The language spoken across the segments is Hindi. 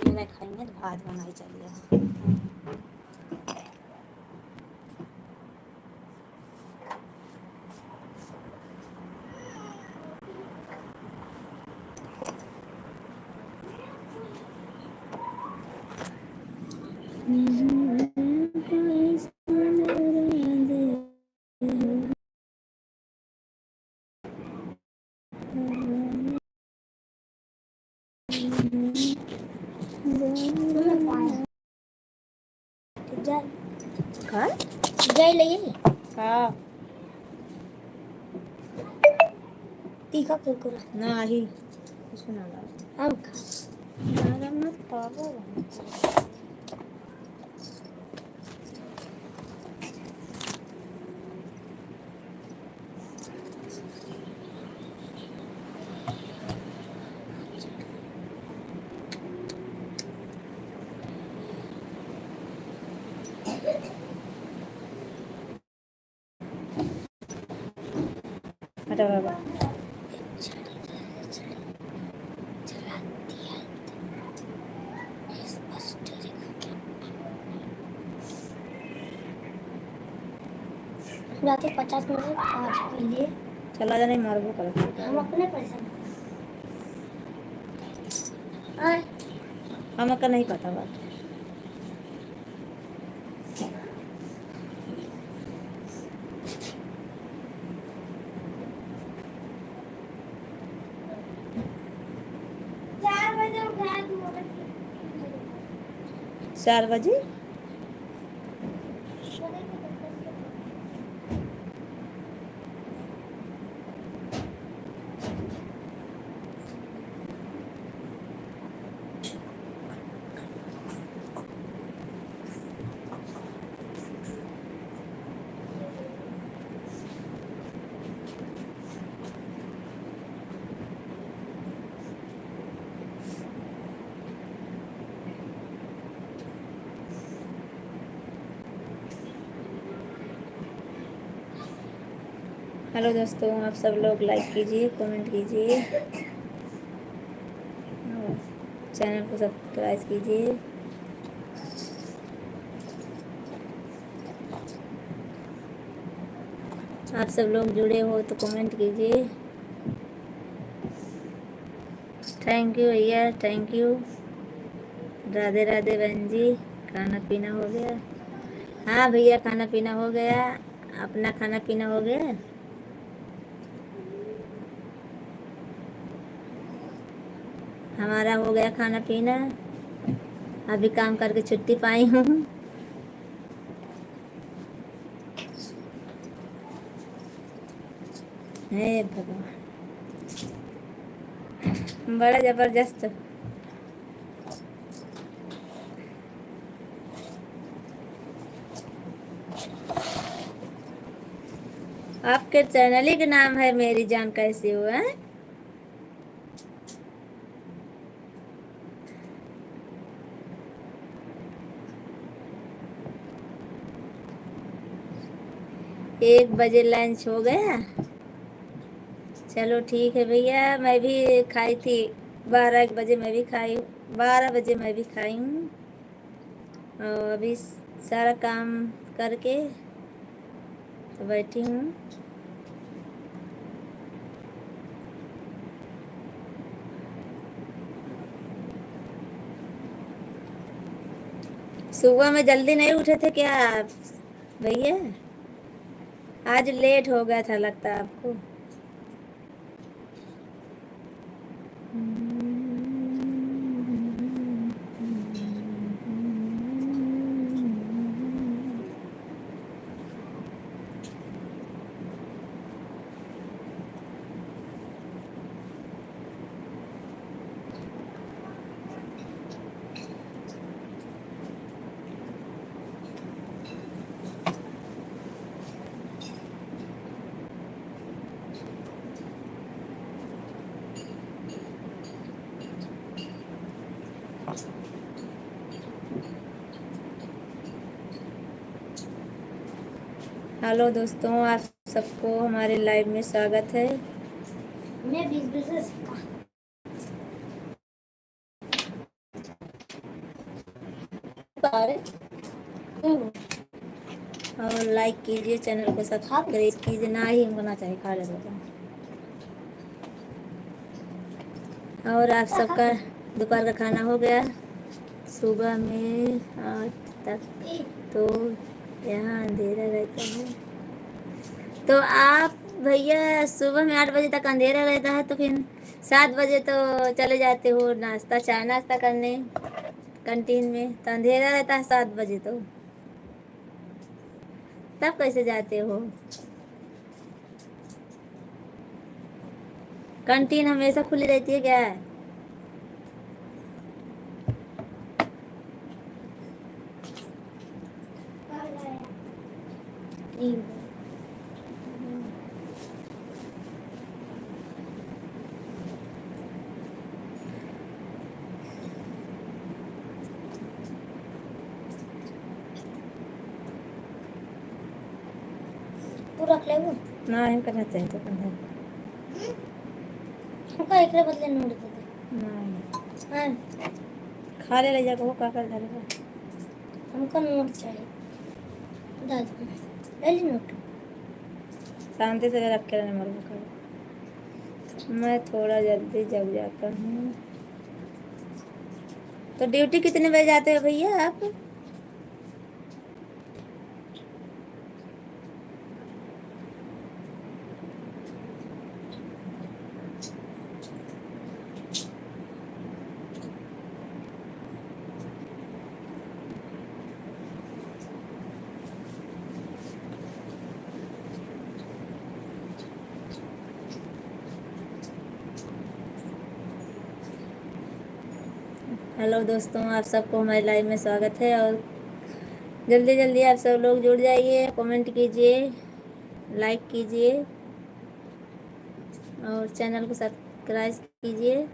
मेरा खाएंगे तो भात बनाई चलिए। जाए लगे हाँ तीखा कुरकुरा ना ही कुछ ना ला हम खा ना मत पागो। हटा बाबा जाते 50 मिनट आज के लिए चला जाने मारबो कर हम अपने पैसे आए हमका नहीं पता बात। चार बजे उठा दूँ 4 बजे हेलो दोस्तों, आप सब लोग लाइक कीजिए, कमेंट कीजिए, चैनल को सब्सक्राइब कीजिए। आप सब लोग जुड़े हो तो कमेंट कीजिए। थैंक यू भैया, थैंक यू। राधे राधे बहन जी। खाना पीना हो गया? हाँ भैया, खाना पीना हो गया। अपना खाना पीना हो गया? हमारा हो गया खाना पीना। अभी काम करके छुट्टी पाई हूँ। हे भगवान, बड़ा जबरदस्त। आपके चैनल ही का नाम है मेरी जान कैसी हो है? एक बजे लंच हो गया। चलो ठीक है भैया, मैं भी खाई थी 12 बजे, मैं भी खाई 12 बजे मैं भी खाई हूँ। और अभी सारा काम करके तो बैठी हूँ। सुबह में जल्दी नहीं उठे थे क्या आप भैया? आज लेट हो गया था लगता है आपको। हेलो दोस्तों, आप सबको हमारे लाइव में स्वागत है। मैं 20 से सीखा और लाइक कीजिए, चैनल को सब्सक्राइब कीजिए। ना ही हमको ना चाहिए, खा ले दो। और आप सबका दोपहर का खाना हो गया? सुबह में 8 तक तो यहाँ अंधेरा रहता है। तो आप भैया सुबह में 8 बजे तक अंधेरा रहता है, तो फिर 7 बजे तो चले जाते हो नाश्ता, चाय नाश्ता करने कैंटीन में, तो अंधेरा रहता है 7 बजे, तो तब कैसे जाते हो? कैंटीन हमेशा खुली रहती है क्या? तू रख ले वो ना हम करना चाहिए तो करना हमका एकरे बदले नोट दे दे। नहीं। हाँ खा ले जाकर वो का कर डालेगा। हमको नोट चाहिए। दादी ले ली नोट। शांति से रख के रहने मरबो कर। मैं थोड़ा जल्दी जग जाता हूँ। तो ड्यूटी कितने बजे जाते हो भैया आप? हेलो दोस्तों, आप सबको हमारे लाइव में स्वागत है। और जल्दी जल्दी आप सब लोग जुड़ जाइए, कमेंट कीजिए, लाइक कीजिए और चैनल को सब्सक्राइब कीजिए।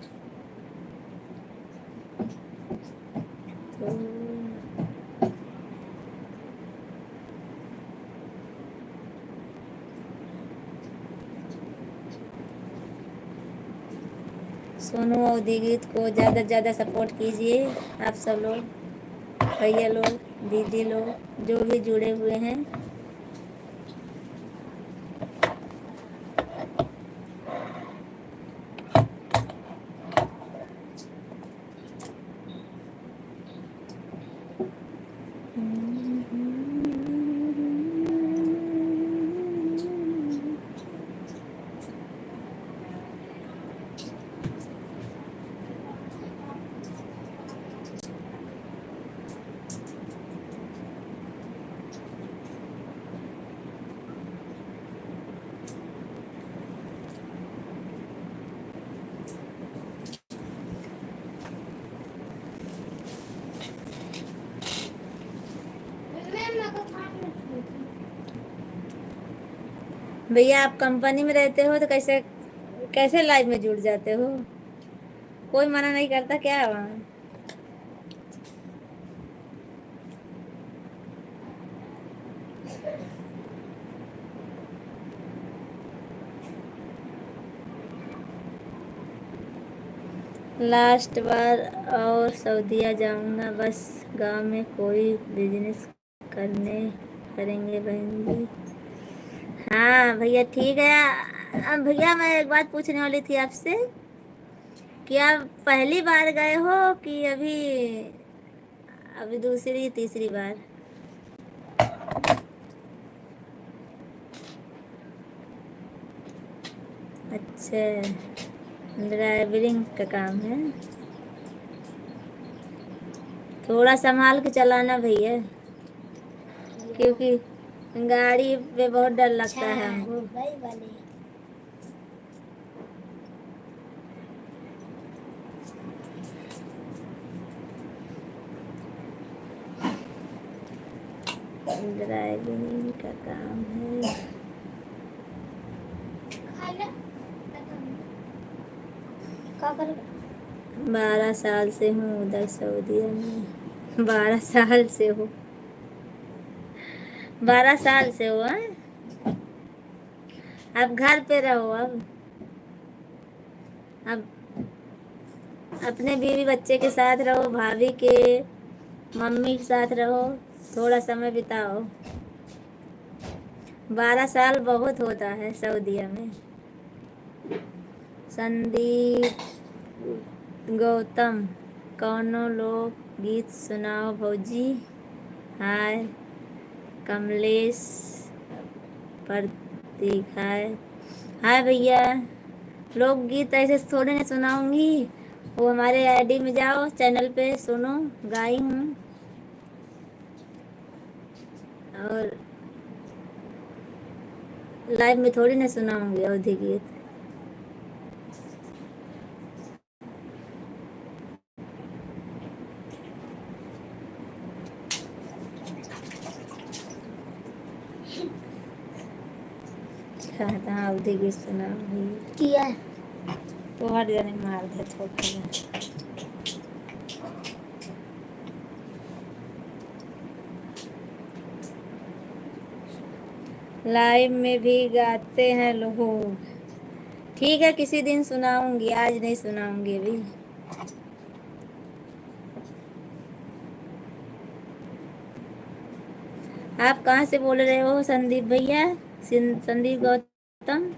तो सोनू और दीगीत को ज़्यादा से ज़्यादा सपोर्ट कीजिए आप सब लोग, भैया लोग, दीदी लोग जो भी जुड़े हुए हैं। भैया आप कंपनी में रहते हो तो कैसे कैसे लाइव में जुड़ जाते हो? कोई मना नहीं करता क्या वहाँ? लास्ट बार और सऊदीया जाऊंगा, बस गांव में कोई बिजनेस करेंगे बहन जी। हाँ भैया ठीक है। भैया मैं एक बात पूछने वाली थी आपसे कि आप पहली बार गए हो कि अभी अभी दूसरी तीसरी बार? अच्छा, ड्राइवरिंग का काम है। थोड़ा संभाल के चलाना भैया, क्योंकि गाड़ी पे बहुत डर लगता है हमको। भाई वाले ड्राइविंग का काम है। क्या कर 12 साल से हूँ उधर सऊदीया में। 12 साल से हो, 12 साल से हो। अब घर पे रहो। अब अपने बीवी बच्चे के साथ रहो, भाभी के मम्मी के साथ रहो, थोड़ा समय बिताओ। 12 साल बहुत होता है सऊदीया में। संदीप गौतम, कौनो लोग गीत सुनाओ भौजी। हाय कमलेश प्रतीक, हाय हाय भैया। लोकगीत ऐसे थोड़े ना सुनाऊंगी, वो हमारे आईडी में जाओ, चैनल पे सुनो, गाई हूँ। और लाइव में थोड़ी ना सुनाऊंगी अवधि गीत। कहाँ अवधि गीत सुनाऊंगी किया तो हट जाने मार दे थोड़ा। लाइव में भी गाते हैं लोग। ठीक है, किसी दिन सुनाऊंगी, आज नहीं सुनाऊंगी अभी। आप कहाँ से बोल रहे हो संदीप भैया? संदीप गौतम।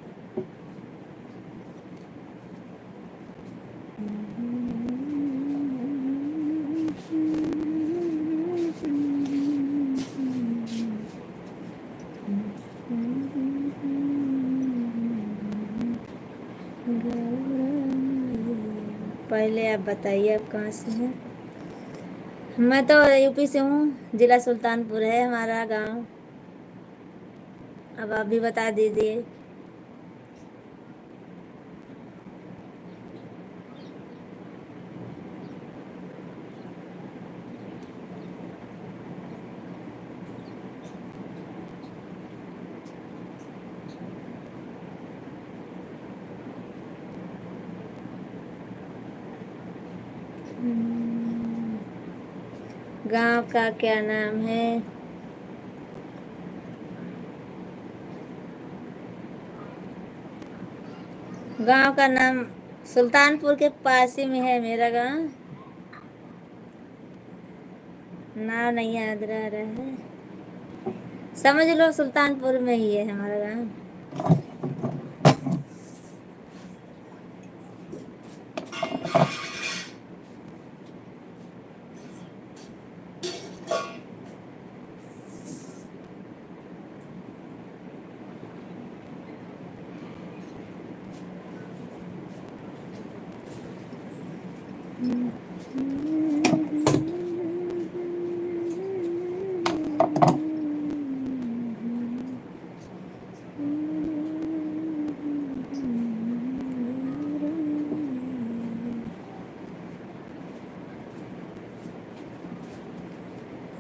पहले आप बताइए आप कहाँ से हैं? मैं तो यूपी से हूँ, जिला सुल्तानपुर है हमारा गांव। अब आप भी बता दीजिए। गांव का क्या नाम है? गांव का नाम सुल्तानपुर के पास ही में है मेरा गांव। नाम नहीं याद रह रहा है, समझ लो सुल्तानपुर में ही है हमारा गांव।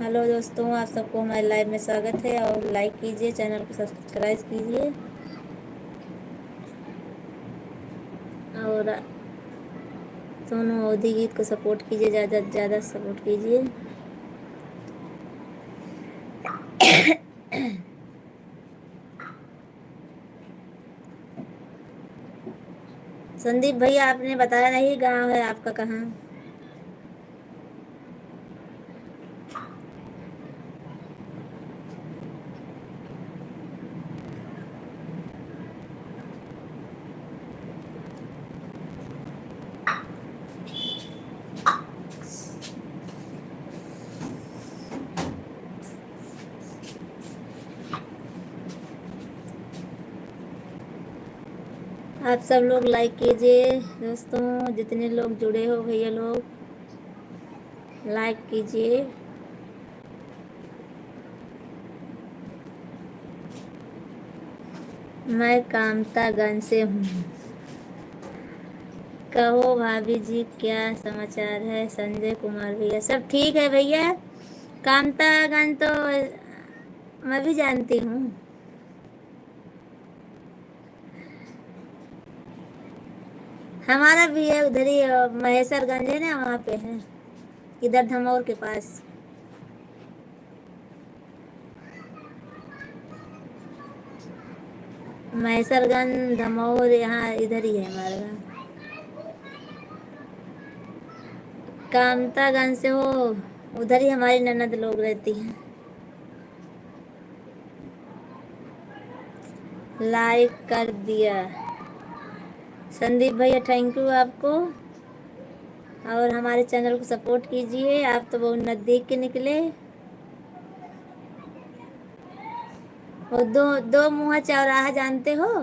हेलो दोस्तों, आप सबको हमारे लाइव में स्वागत है। और लाइक कीजिए, चैनल को सब्सक्राइब कीजिए और सोनू अवधि गीत को सपोर्ट कीजिए, ज़्यादा से ज़्यादा सपोर्ट कीजिए। संदीप भैया आपने बताया नहीं गांव है आपका कहाँ? आप सब लोग लाइक कीजिए दोस्तों, जितने लोग जुड़े हो भैया लोग लाइक कीजिए। मैं कामतागंज से हूँ। कहो भाभी जी क्या समाचार है? संजय कुमार भैया सब ठीक है भैया। कामतागंज तो मैं भी जानती हूँ। हमारा भी है उधर ही, महेशरगंज है ना, वहाँ पे है, इधर धमौर के पास। महेशरगंज धमौर यहाँ इधर ही है हमारा गाँव। कामतागंज से हो उधर ही हमारी ननद लोग रहती हैं। लाइक कर दिया संदीप भैया, थैंक यू आपको। और हमारे चैनल को सपोर्ट कीजिए, आप तो बहुत नज़दीक के निकले। और दो दो मुहा चौराहा जानते हो,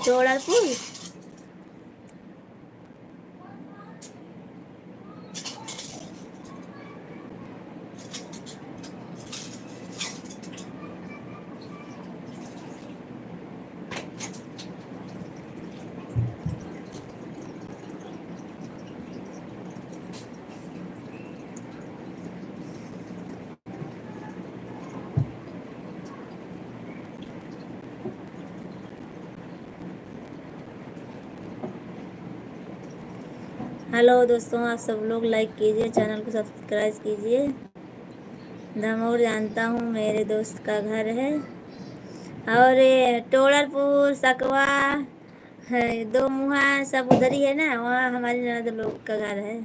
चौड़ापुर? हेलो दोस्तों, आप सब लोग लाइक कीजिए, चैनल को सब्सक्राइब कीजिए। धमोर जानता हूँ, मेरे दोस्त का घर है। और ये टोड़रपुर, सकवा है, दो मुहा सब उधर ही है ना, वहाँ हमारी ननद लोग का घर है।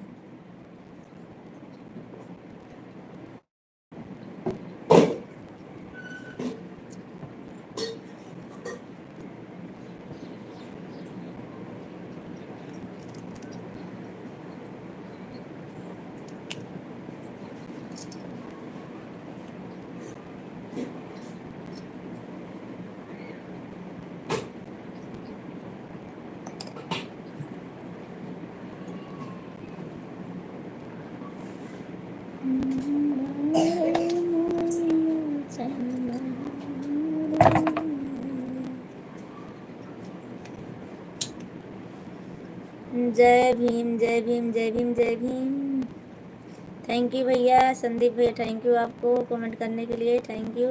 जय भीम, जय भीम, जय भीम, जय भीम। थैंक यू भैया, संदीप भैया, थैंक यू आपको कमेंट करने के लिए, थैंक यू।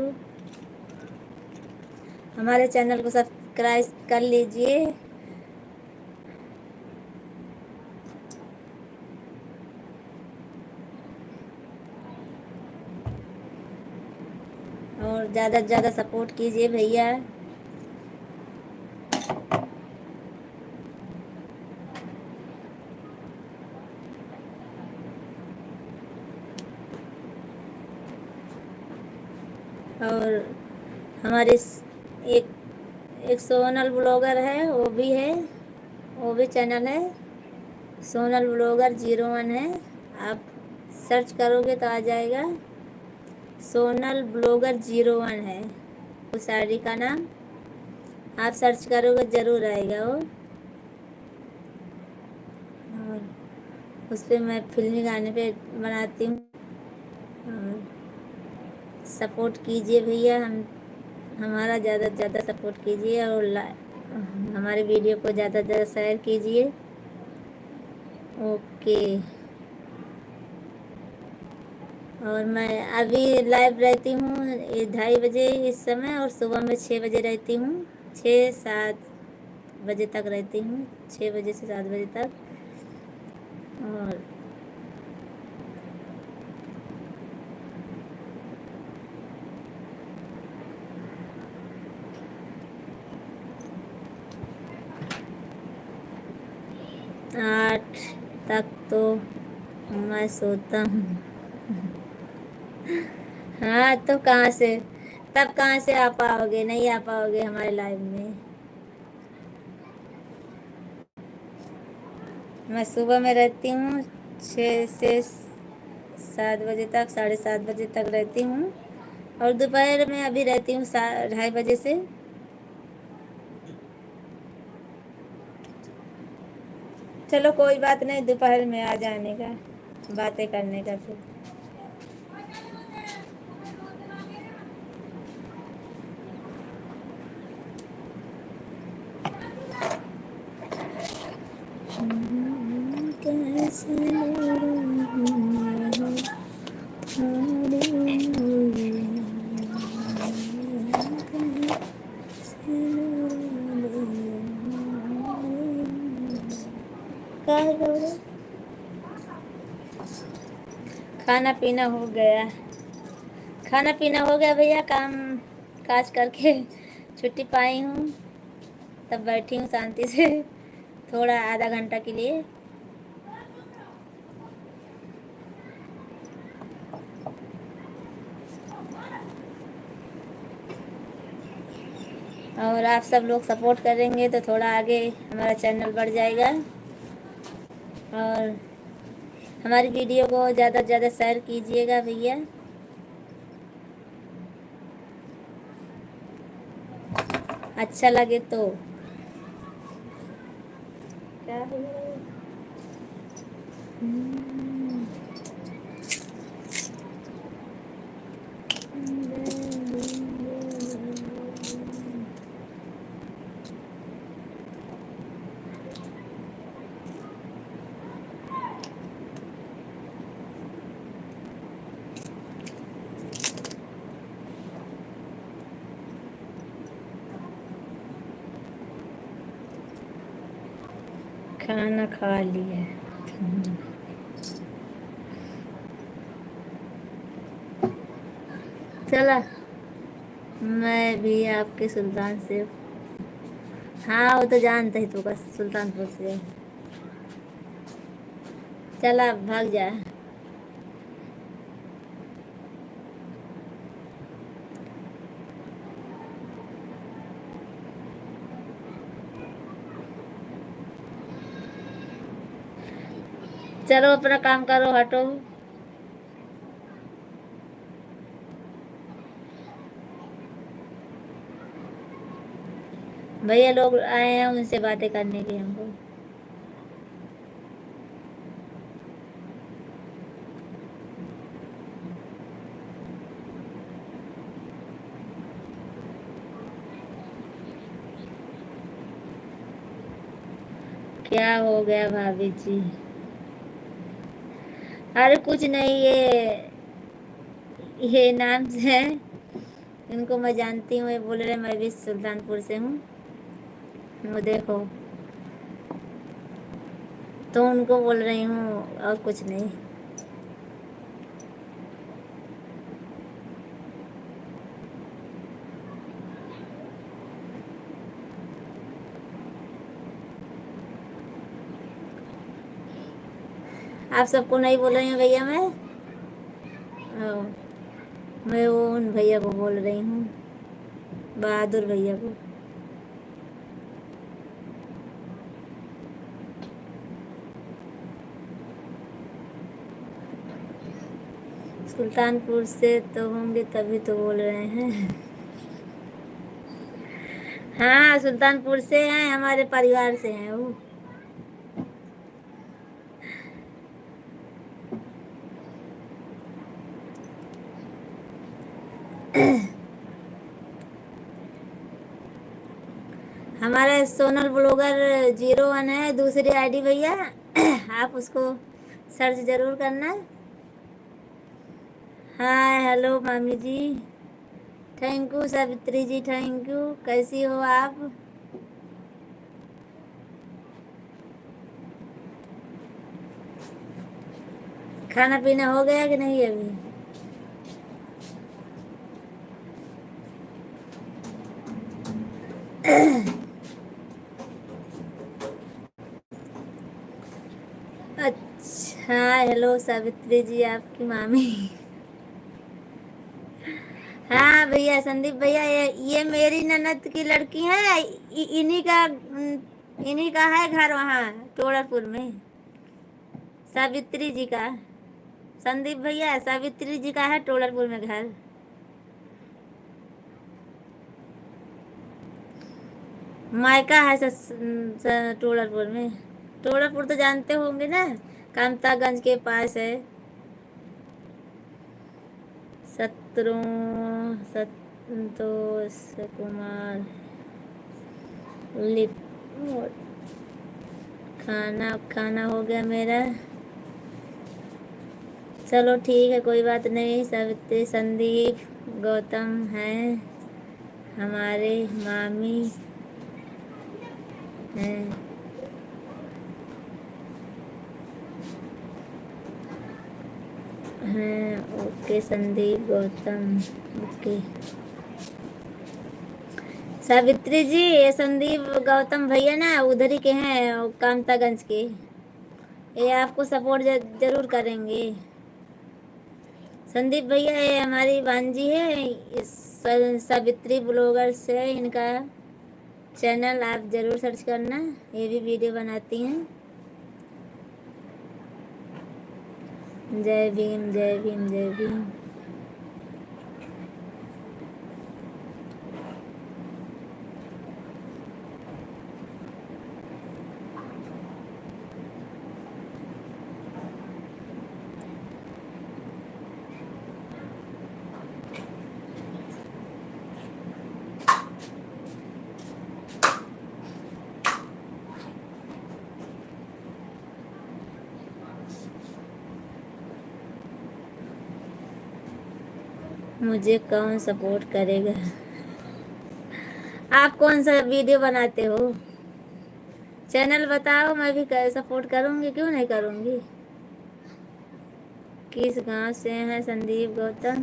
हमारे चैनल को सब्सक्राइब कर लीजिए। और ज़्यादा से ज़्यादा सपोर्ट कीजिए भैया। और हमारे एक एक सोनल ब्लॉगर है, वो भी है, वो भी चैनल है, सोनल ब्लॉगर 01 है। आप सर्च करोगे तो आ जाएगा, सोनल ब्लॉगर 01 है उस आईडी का नाम। आप सर्च करोगे ज़रूर आएगा वो। और उस पर मैं फिल्मी गाने पे बनाती हूँ। और सपोर्ट कीजिए भैया, हमारा ज़्यादा से ज़्यादा सपोर्ट कीजिए। और हमारे वीडियो को ज़्यादा से ज़्यादा शेयर कीजिए। ओके। और मैं अभी लाइव रहती हूँ 2:30 बजे इस समय, और सुबह में 6 बजे रहती हूँ, 6-7 बजे तक रहती हूँ, 6 बजे से 7 बजे तक। और आठ तक तो मैं सोता हूँ। हाँ, तो कहाँ से, तब कहाँ से आ पाओगे, नहीं आ पाओगे हमारे लाइव में। मैं सुबह में रहती हूँ 6 से 7 बजे तक, 7:30 बजे तक रहती हूँ। और दोपहर में अभी रहती हूँ 2:30 बजे से। चलो कोई बात नहीं, दोपहर में आ जाने का, बातें करने का फिर। खाना पीना हो गया, खाना पीना हो गया भैया, काम काज करके छुट्टी पाई हूँ, तब बैठी हूँ शांति से थोड़ा आधा घंटा के लिए। और आप सब लोग सपोर्ट करेंगे तो थोड़ा आगे हमारा चैनल बढ़ जाएगा। और हमारी वीडियो को ज़्यादा से ज़्यादा शेयर कीजिएगा भैया। अच्छा लगे तो। क्या हो गया? खाना खा लिया। चला मैं भी आपके सुल्तान से। हाँ वो तो जानते ही तो, बस सुल्तानपुर से। चला भाग जा। चलो अपना काम करो, हटो। भैया लोग आए हैं, उनसे बातें करने की हमको। क्या हो गया भाभी जी? अरे कुछ नहीं, ये नाम से है, इनको मैं जानती हूँ। ये बोल रहे मैं भी सुल्तानपुर से हूँ। वो देखो, तो उनको बोल रही हूँ और कुछ नहीं। आप सबको नहीं बोल रही हूँ भैया मैं। मैं वो उन भैया को बोल रही हूँ, बहादुर भैया को। सुल्तानपुर से तो होंगे तभी तो बोल रहे हैं। हाँ सुल्तानपुर से हैं, हमारे परिवार से हैं वो। हमारा सोनल ब्लॉगर 01 है दूसरी आईडी भैया। आप उसको सर्च जरूर करना। हाय हेलो मामी जी, thank you Savitri ji, thank you. कैसी हो आप? खाना पीना हो गया कि नहीं अभी? अच्छा हेलो सावित्री जी, आपकी मामी। हाँ भैया संदीप भैया, ये मेरी ननद की लड़की है। इन्हीं का है घर वहाँ टोड़रपुर में, सावित्री जी का। संदीप भैया सावित्री जी का है टोड़रपुर में घर। मायका है टोड़रपुर में। टोड़रपुर तो जानते होंगे ना, कामतागंज के पास है। संतोष कुमार लिप। खाना हो गया मेरा। चलो ठीक है, कोई बात नहीं। सावित्री संदीप गौतम हैं हमारे मामी हैं। हैं ओके संदीप गौतम, ओके। सावित्री जी ये संदीप गौतम भैया ना उधर ही के हैं, कामतागंज के। ये आपको सपोर्ट जरूर करेंगे। संदीप भैया ये हमारी भांजी है, सावित्री ब्लॉगर से इनका चैनल आप ज़रूर सर्च करना, ये भी वीडियो बनाती हैं। जय भीम जय भीम जय भीम। मुझे कौन सपोर्ट करेगा? आप कौन सा वीडियो बनाते हो? चैनल बताओ, मैं भी सपोर्ट करूँगी, क्यों नहीं करूँगी। किस गांव से हैं संदीप गौतम?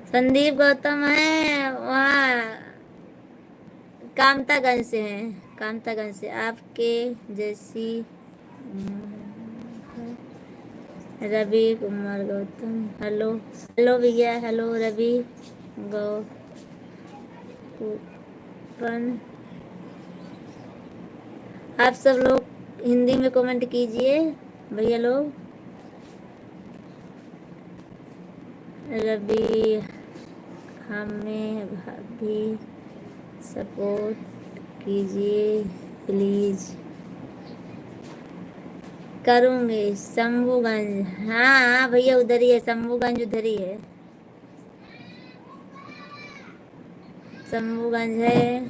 संदीप गौतम है वहाँ कामतागंज से हैं, कामतागंज से। आपके जैसी रवि कुमार गौतम। हेलो हेलो भैया, हेलो रवि गौतम। आप सब लोग हिंदी में कमेंट कीजिए भैया लोग। रवि हमें भी सपोर्ट कीजिए प्लीज़। करूँगी। शंभूगंज, हाँ हाँ भैया उधर ही है, शंभूगंज उधर ही है। शंभूगंज है,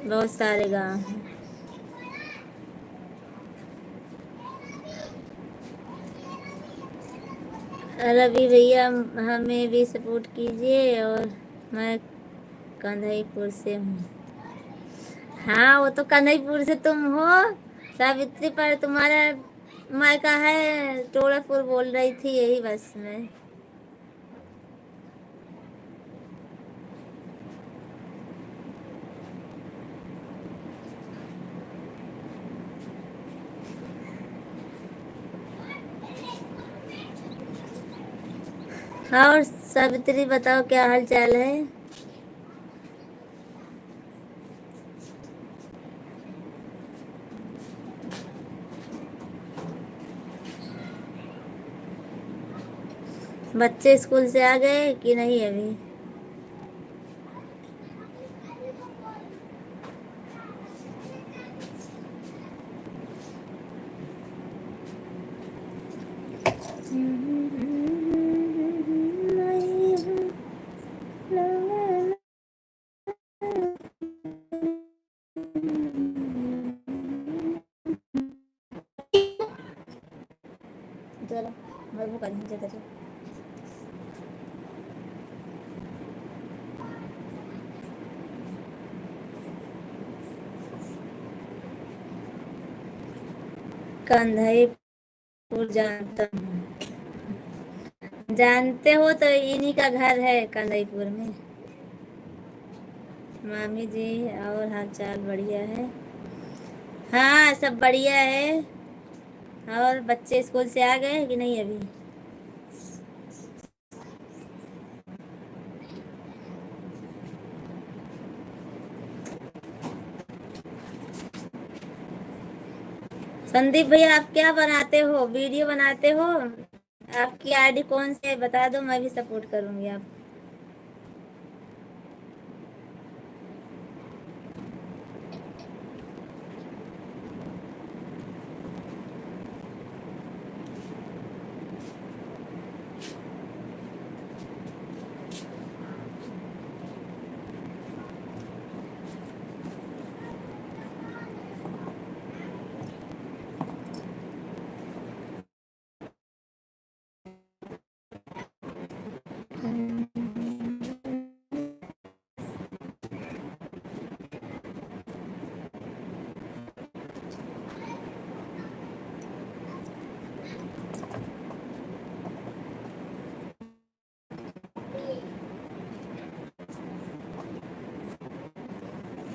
बहुत सारे गांव हैं। रवि भैया हमें भी सपोर्ट कीजिए। और मैं कन्हईपुर से हूँ। हाँ वो तो कन्हईपुर से तुम हो सावित्री, पर तुम्हारा मायका है टोड़ापुर, बोल रही थी यही बस में। और सावित्री बताओ क्या हाल चाल है? बच्चे स्कूल से आ गए कि नहीं अभी? चलो मैं वो कर दूँ। कन्हईपुर जानता हूँ। जानते हो तो इन्हीं का घर है कन्हईपुर में। मामी जी और हाल चाल बढ़िया है? हाँ सब बढ़िया है। और बच्चे स्कूल से आ गए कि नहीं अभी? संदीप भैया आप क्या बनाते हो, वीडियो बनाते हो? आपकी आईडी कौन सी है बता दो, मैं भी सपोर्ट करूंगी आप।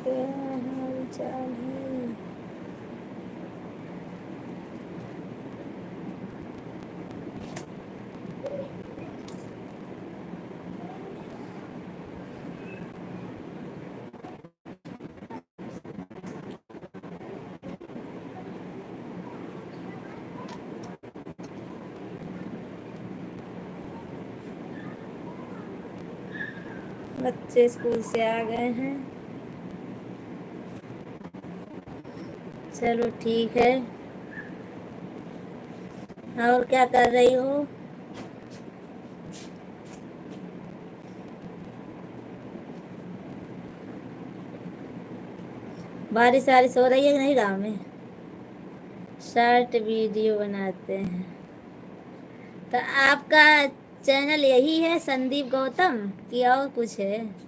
क्या हाल चाल है? बच्चे स्कूल से आ गए हैं। चलो ठीक है। और क्या कर रही हो? बारिश वारिश हो रही है कि नहीं गाँव में? शॉर्ट वीडियो बनाते हैं। तो आपका चैनल यही है संदीप गौतम कि और कुछ है?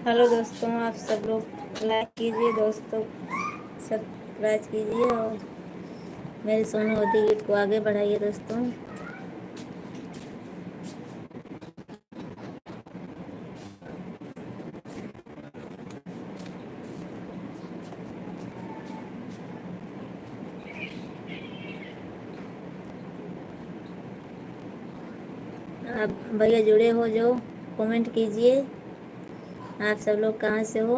हेलो दोस्तों, आप सब लोग लाइक कीजिए दोस्तों, सब्सक्राइब कीजिए और मेरी सोनू होती गीत को आगे बढ़ाइए दोस्तों। आप भैया जुड़े हो जो कमेंट कीजिए। आप सब लोग कहाँ से हो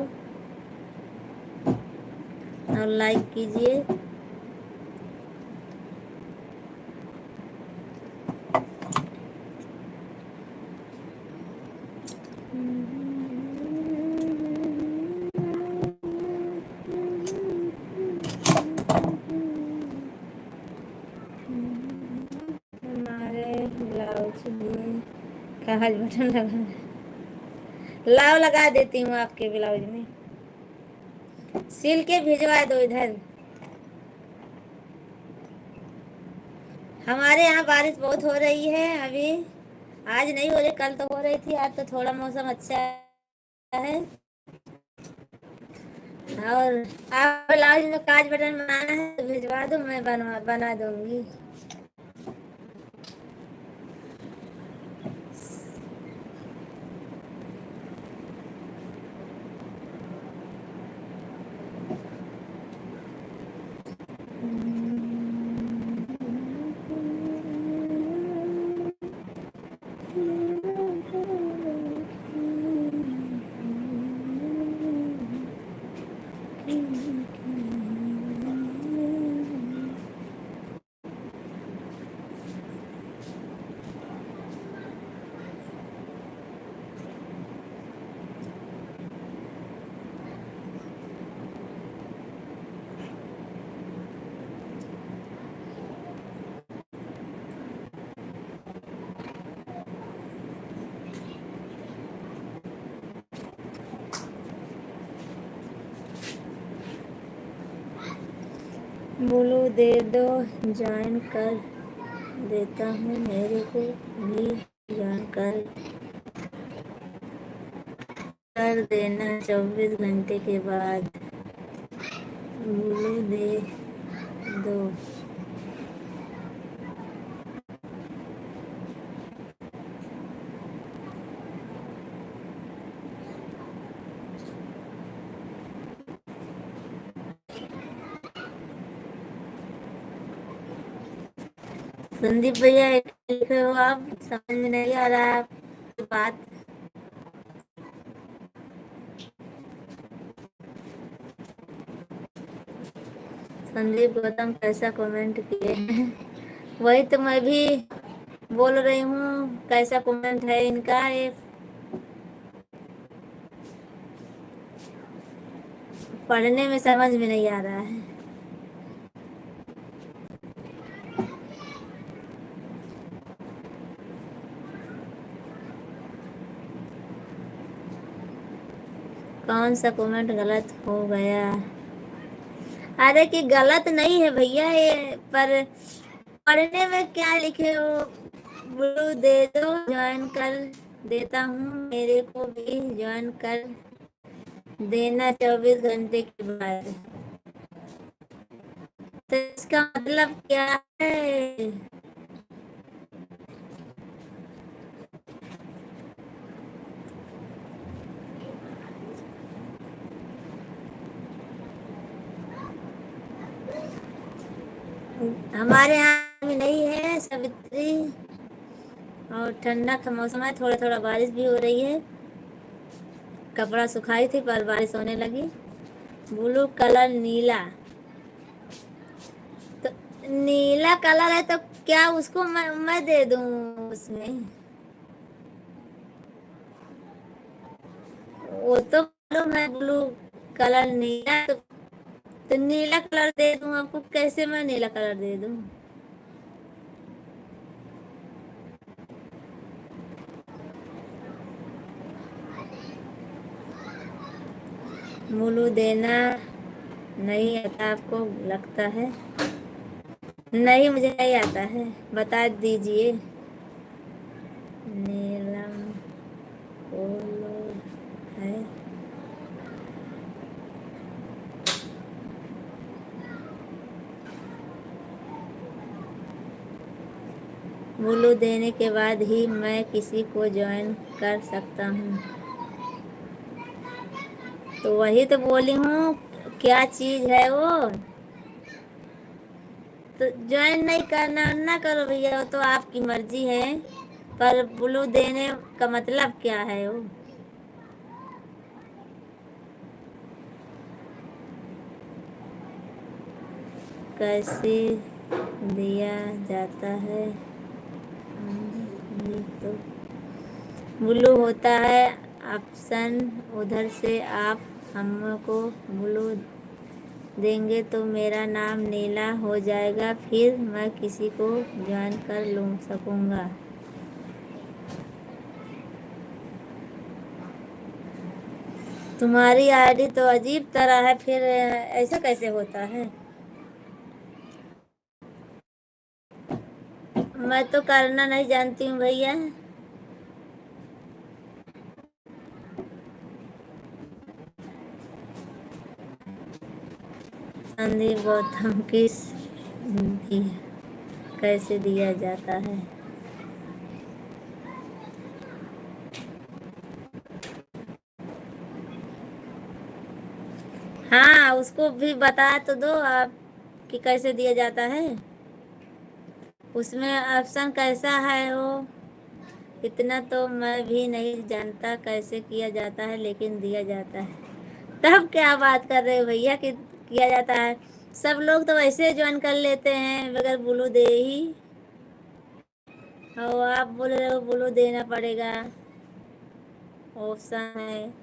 और लाइक कीजिए। हमारे ब्लाउज में कागज बटन लगा, लाव लगा देती हूँ आपके ब्लाउज में, सिल के भिजवा दो इधर। हमारे यहाँ बारिश बहुत हो रही है अभी। आज नहीं हो रही, कल तो हो रही थी, आज तो थोड़ा मौसम अच्छा है। और आप ब्लाउज में काज बटन बनाना है तो भिजवा दो, मैं बना दूंगी। बोलो दे दो, ज्वाइन कर देता हूँ, मेरे को भी ज्वाइन कर देना 24 घंटे के बाद। बोलो दे दो। संदीप भैया लिखे हो आप, समझ में नहीं आ रहा है आपकी बात। संदीप गौतम कैसा कमेंट किए हैं? वही तो मैं भी बोल रही हूँ, कैसा कमेंट है इनका। ये पढ़ने में समझ में नहीं आ रहा है। कौन सा कमेंट गलत हो गया? अरे कि गलत नहीं है भैया ये, पर पढ़ने में क्या लिखे हो? ब्लू दे दो, ज्वाइन कर देता हूँ, मेरे को भी ज्वाइन कर देना 24 घंटे के बाद। तो इसका मतलब क्या है? हमारे यहाँ भी नहीं है सावित्री, और ठंडा का मौसम है, थोड़ा थोड़ा बारिश भी हो रही है। कपड़ा सुखाई थी पर बारिश होने लगी। ब्लू कलर नीला, तो नीला कलर है तो क्या उसको मैं दे दूं उसमें? वो तो मालूम है ब्लू कलर नीला, तो नीला कलर दे दूं आपको? कैसे मैं नीला कलर दे दूं? ब्लू देना नहीं आता आपको लगता है? नहीं, मुझे नहीं आता है, बता दीजिए। नीलम कोलो है। ब्लू देने के बाद ही मैं किसी को ज्वाइन कर सकता हूँ। तो वही तो बोली हूँ, क्या चीज है वो? तो ज्वाइन नहीं करना ना करो भैया, वो तो आपकी मर्जी है, पर ब्लू देने का मतलब क्या है वो? कैसे दिया जाता है? ये तो ब्लू होता है ऑप्शन, उधर से आप हमको ब्लू देंगे तो मेरा नाम नीला हो जाएगा, फिर मैं किसी को ज्वाइन कर सकूँगा। तुम्हारी आईडी तो अजीब तरह है, फिर ऐसा कैसे होता है? मैं तो करना नहीं जानती हूँ भैया। संदीप गौतम किस दी कैसे दिया जाता है? हाँ, उसको भी बता तो दो आप कि कैसे दिया जाता है। उसमें ऑप्शन कैसा है वो? इतना तो मैं भी नहीं जानता कैसे किया जाता है, लेकिन दिया जाता है। तब क्या बात कर रहे हो भैया कि किया जाता है? सब लोग तो वैसे ज्वाइन कर लेते हैं बगैर ब्लू दे ही, और आप बोल रहे हो ब्लू देना पड़ेगा, ऑप्शन है।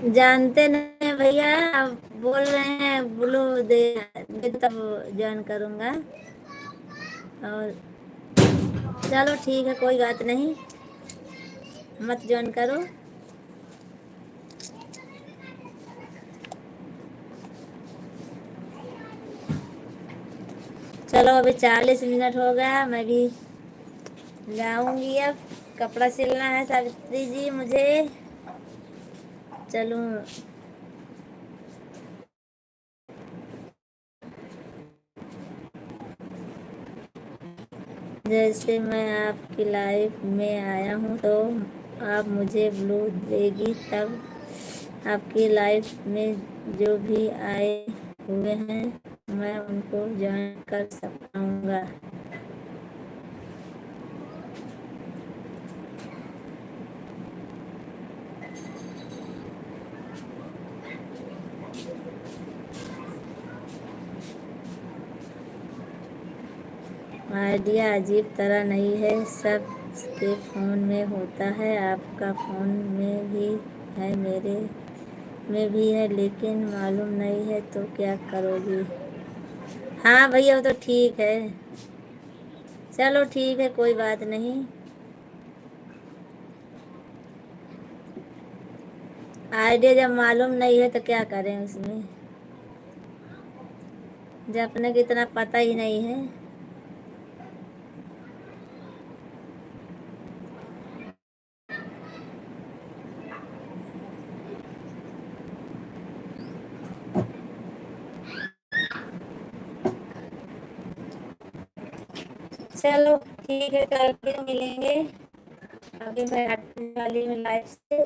जानते नहीं भैया, अब बोल रहे हैं ब्लू दे तब ज्वाइन करूँगा। और चलो ठीक है, कोई बात नहीं, मत ज्वाइन करो। चलो अभी 40 मिनट हो गया, मैं भी जाऊंगी, अब कपड़ा सिलना है सावित्री जी मुझे। चलूँ? जैसे मैं आपकी लाइफ में आया हूँ तो आप मुझे ब्लू देगी, तब आपकी लाइफ में जो भी आए हुए हैं मैं उनको ज्वाइन कर सकूँगा। आइडिया अजीब तरह नहीं है, सबके फ़ोन में होता है, आपका फ़ोन में भी है, मेरे में भी है, लेकिन मालूम नहीं है तो क्या करोगी? हाँ भैया वो तो ठीक है, चलो ठीक है, कोई बात नहीं। आइडिया जब मालूम नहीं है तो क्या करें उसमें, जब अपने को इतना पता ही नहीं है। चलो ठीक है, कल फिर मिलेंगे। अभी मैं हटने वाली हूँ लाइफ से।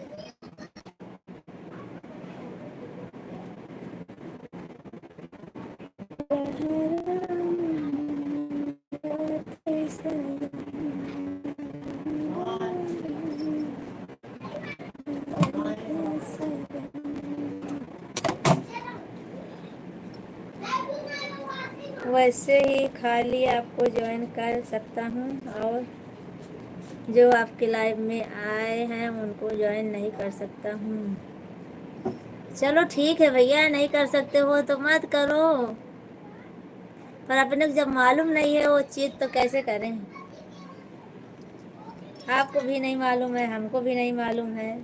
वैसे ही खाली आपको ज्वाइन कर सकता हूँ और जो आपकी लाइफ में आए हैं उनको ज्वाइन नहीं कर सकता हूँ। चलो ठीक है भैया, नहीं कर सकते हो तो मत करो, पर अपने को जब मालूम नहीं है वो चीज़ तो कैसे करें? आपको भी नहीं मालूम है, हमको भी नहीं मालूम है,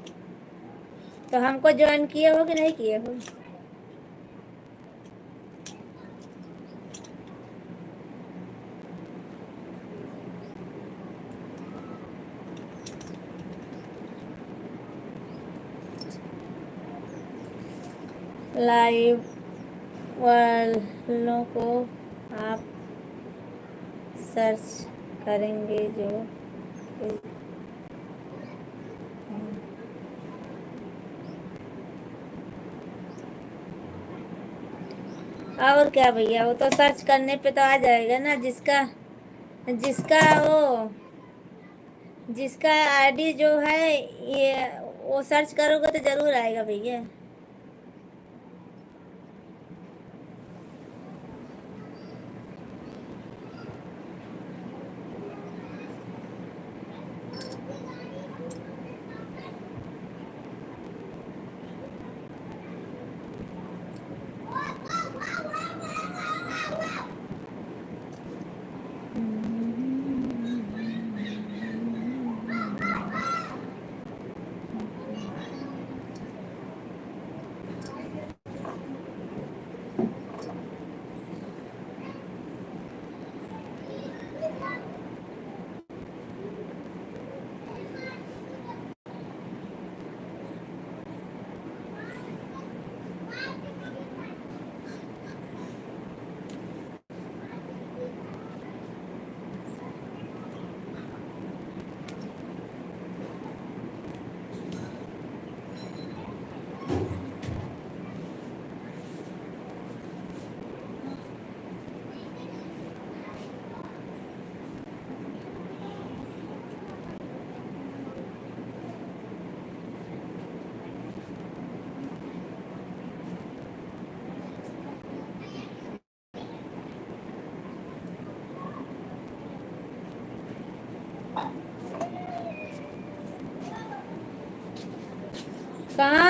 तो हमको ज्वाइन किए हो कि नहीं किए हो? लाइव वालों को आप सर्च करेंगे जो और क्या भैया, वो तो सर्च करने पे तो आ जाएगा ना, जिसका जिसका वो जिसका आईडी जो है ये वो सर्च करोगे तो ज़रूर आएगा भैया। कहाँ